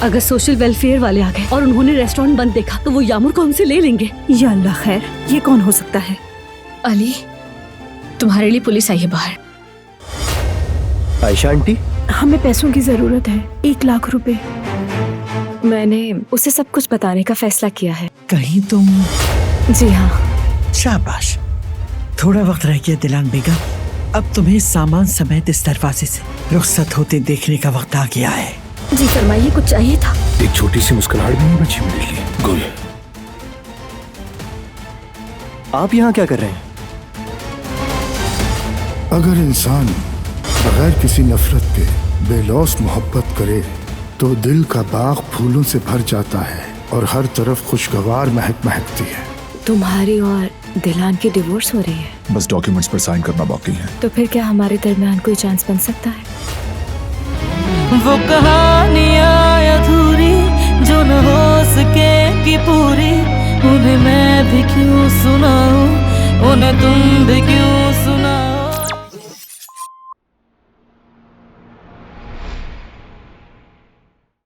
अगर social welfare वाले आ गए और उन्होंने रेस्टोरेंट बंद देखा तो वो यामुर को हमसे ले लेंगे। या अल्लाह खैर, ये कौन हो सकता है? अली, तुम्हारे लिए पुलिस आई है बाहर। आयशा आंटी, हमें पैसों की जरूरत है, 1 लाख रुपए। मैंने उसे सब कुछ बताने का फैसला किया है। कहीं तुम? जी हाँ। शाबाश, थोड़ा वक्त रह गया दिलान बेगम। अब तुम्हें सामान समेत इस दरवाजे से रुखसत होते देखने का वक्त आ गया है। जी फरमाइए, कुछ चाहिए था? एक छोटी सी मुस्कुराहट भी नहीं बची मेरे लिए। गुल, आप यहाँ क्या कर रहे हैं? अगर इंसान बगैर किसी नफरत के बेलौस मोहब्बत करे तो दिल का बाग फूलों से भर जाता है और हर तरफ खुशगवार महक महकती है। तुम्हारी और दिलान की डिवोर्स हो रही है? बस डॉक्यूमेंट्स पर साइन करना बाकी है। तो फिर क्या हमारे दरमियान कोई चांस बन सकता है? वो कहानियाँ अधूरी जो न हो सकेगी पूरी, उन्हें मैं भी क्यों सुनाऊं, उन्हें तुम भी क्यों